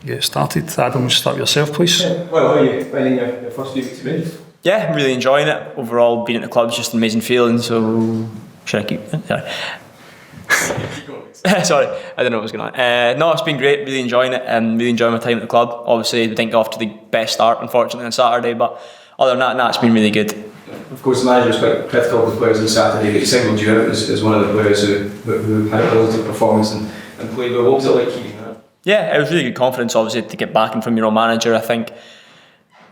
get started. Adam, start with yourself, please. Well, how are you finding your first few weeks of Rangers? Yeah, I'm really enjoying it. Overall, being at the club is just an amazing feeling. So, should I keep? Sorry. Sorry, I don't know what was going on. No, it's been great. Really enjoying it. Really enjoying my time at the club. Obviously, we didn't get off to the best start, unfortunately, on Saturday. But other than that, it's been really good. Of course, the manager was quite critical of the players on Saturday, but he singled you out as one of the players who had a positive performance and played well. What was it like keeping that? Yeah, it was really good confidence, obviously, to get backing from your own manager. I think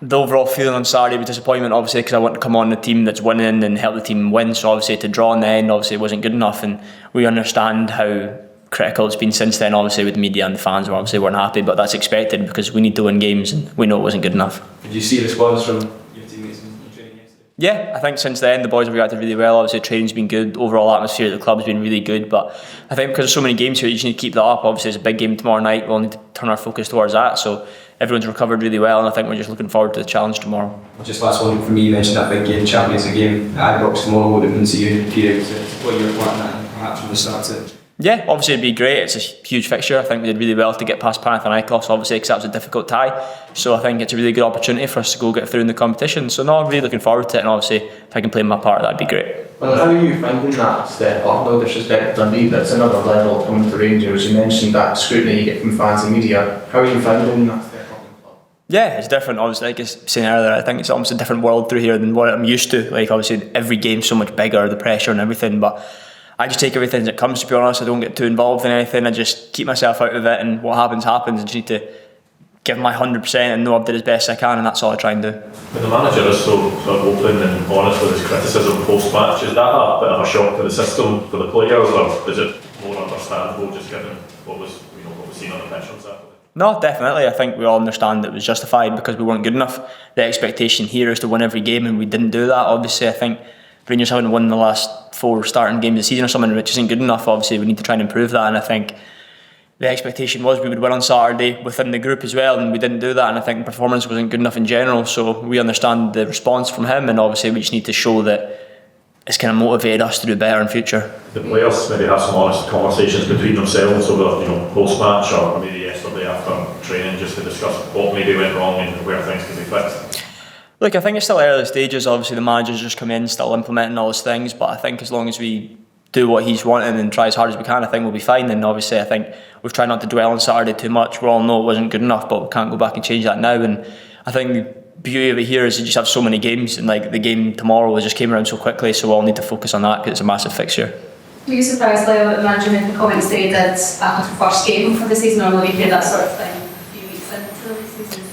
the overall feeling on Saturday was disappointment, obviously, because I want to come on the team that's winning and help the team win. So obviously to draw in the end, obviously it wasn't good enough, and we understand how critical it's been since then. Obviously with the media and the fans, we obviously weren't happy, but that's expected because we need to win games, and we know it wasn't good enough. Did you see a response from your teammates in training yesterday? Yeah, I think since then the boys have reacted really well. Obviously training's been good, overall atmosphere at the club has been really good, but I think because there's so many games here, you just need to keep that up. Obviously there's a big game tomorrow night, we'll need to turn our focus towards that. So everyone's recovered really well, and I think we're just looking forward to the challenge tomorrow. Just last one for me, you mentioned that big game, Champions League game at Ibrox tomorrow. What it means to you, Peter, what you're planning at, perhaps from the start to it? Yeah, obviously it'd be great. It's a huge fixture. I think we did really well to get past Panathinaikos, obviously, because that was a difficult tie. So I think it's a really good opportunity for us to go get through in the competition. So no, I'm really looking forward to it, and obviously if I can play my part, that'd be great. Well, how are you finding that step up? No disrespect to Dundee, but it's another level coming to Rangers. You mentioned that scrutiny you get from fans and media. How are you finding that step up in the club? Yeah, it's different. Obviously, like I was saying earlier, I think it's almost a different world through here than what I'm used to. Like obviously every game's so much bigger, the pressure and everything, but I just take everything as it comes, to be honest. I don't get too involved in anything. I just keep myself out of it, and what happens, happens. I just need to give my 100% and know I've did as best I can, and that's all I try and do. When the manager is so sort of open and honest with his criticism post-match, is that a bit of a shock to the system for the players, or is it more understandable just given what was seen on the pitch on Saturday? No, definitely. I think we all understand it was justified because we weren't good enough. The expectation here is to win every game, and we didn't do that. Obviously, I think Rangers haven't won the last 4 starting games of the season or something, which isn't good enough. Obviously, we need to try and improve that, and I think the expectation was we would win on Saturday within the group as well, and we didn't do that, and I think the performance wasn't good enough in general. So we understand the response from him, and obviously we just need to show that it's kind of motivated us to do better in future. The players maybe have some honest conversations between themselves over post-match or maybe yesterday after training, just to discuss what maybe went wrong and where things can be fixed. Look, I think it's still early stages. Obviously the manager's just come in, still implementing all those things, but I think as long as we do what he's wanting and try as hard as we can, I think we'll be fine. And obviously I think we've tried not to dwell on Saturday too much. We all know it wasn't good enough, but we can't go back and change that now. And I think the beauty of it here is you just have so many games, and like the game tomorrow just came around so quickly, so we all need to focus on that because it's a massive fixture. Were you surprised, Lyall, that the manager made the comments that he did after the first game for the season, or will you hear that sort of thing a few weeks into the season?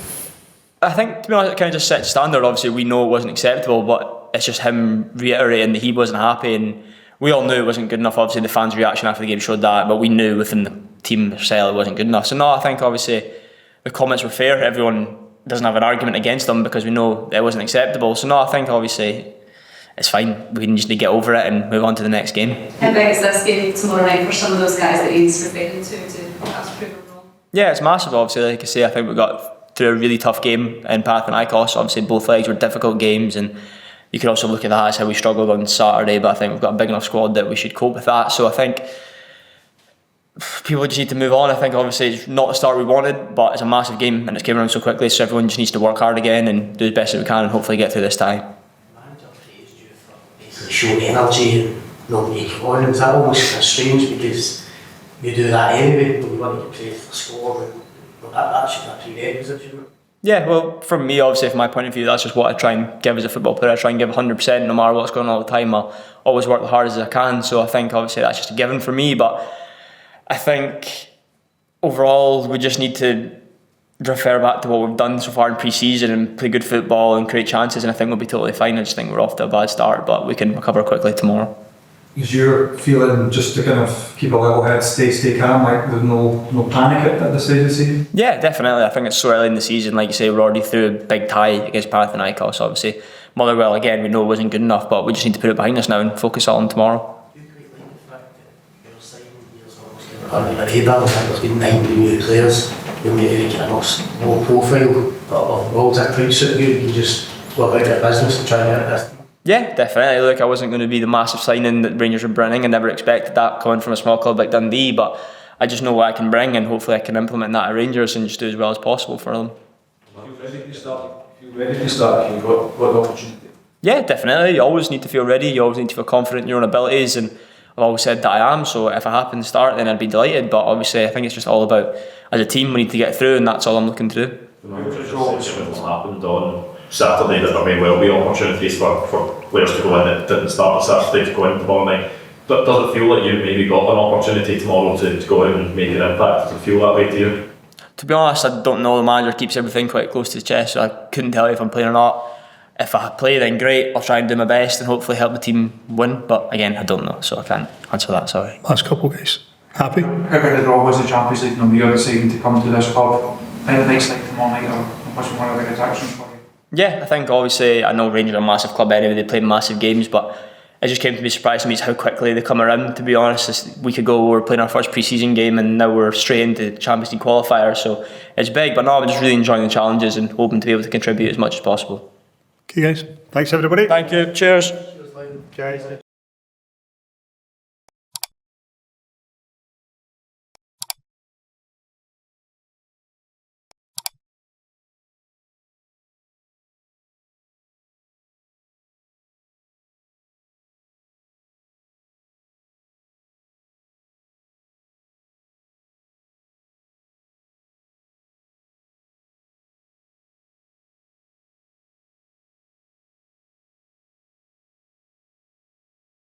I think, to be honest, it kind of just set the standard. Obviously we know it wasn't acceptable, but it's just him reiterating that he wasn't happy, and we all knew it wasn't good enough. Obviously the fans' reaction after the game showed that, but we knew within the team cell it wasn't good enough. So no, I think obviously the comments were fair. Everyone doesn't have an argument against them because we know it wasn't acceptable. So no, I think obviously it's fine. We just need to get over it and move on to the next game. How big is this game tomorrow night for some of those guys that he's referring to perhaps prove them wrong? Yeah, it's massive. Obviously, like I say, I think we got through a really tough game in Panathinaikos. Obviously both legs were difficult games, and you could also look at that as how we struggled on Saturday, but I think we've got a big enough squad that we should cope with that. So I think people just need to move on. I think obviously it's not the start we wanted, but it's a massive game and it's came around so quickly, so everyone just needs to work hard again and do as best as we can and hopefully get through this tie. The manager praised you for basically showing energy and not making on. Is that almost kind of strange because you do that anyway when you want to get praised for scoring? But that should be a prerequisite, shouldn't it? Yeah, well, from me, obviously, from my point of view, that's just what I try and give as a football player. I try and give 100% no matter what's going on all the time. I'll always work the hardest as I can, so I think obviously that's just a given for me, but I think overall we just need to refer back to what we've done so far in pre-season and play good football and create chances, and I think we'll be totally fine. I just think we're off to a bad start, but we can recover quickly tomorrow. Is your feeling just to kind of keep a level head, stay calm, like there's no panic at this stage of the season? Yeah, definitely. I think it's so early in the season. Like you say, we're already through a big tie against Panathinaikos, obviously. Motherwell, again, we know it wasn't good enough, but we just need to put it behind us now and focus on tomorrow. Do you quite like the fact that your signing years almost under the radar? I think there's been 9 new players who maybe kind of low profile, but roles that quite suit you. You just go about your business and try and get this. Yeah, definitely. Look, I wasn't going to be the massive signing that Rangers were bringing. I never expected that coming from a small club like Dundee, but I just know what I can bring, and hopefully I can implement that at Rangers and just do as well as possible for them. Ready to start if you've got the opportunity. Yeah, definitely. You always need to feel ready. You always need to feel confident in your own abilities, and I've always said that I am. So if I happen to start, then I'd be delighted. But obviously, I think it's just all about, as a team, we need to get through, and that's all I'm looking to do. What happened on Saturday that there may well be opportunities for players to go in that didn't start on Saturday to go in tomorrow night. But does it feel like you've maybe got an opportunity tomorrow to go in and make an impact? Does it feel that way to you? To be honest, I don't know. The manager keeps everything quite close to the chest, so I couldn't tell you if I'm playing or not. If I play, then great. I'll try and do my best and hopefully help the team win. But again, I don't know, so I can't answer that. Sorry. Last couple, guys. Happy? How about the draw was the Champions League? No, you're deciding to come to this club. Next like tomorrow night, or what's one of the big attractions for you? Yeah, I think obviously I know Rangers are a massive club anyway. They play massive games, but it just came to be surprised to me is how quickly they come around. To be honest, a week ago we were playing our first pre-season game, and now we're straight into the Champions League qualifier. So it's big, but no, I'm just really enjoying the challenges and hoping to be able to contribute as much as possible. Okay, guys. Thanks, everybody. Thank you. Cheers. Cheers.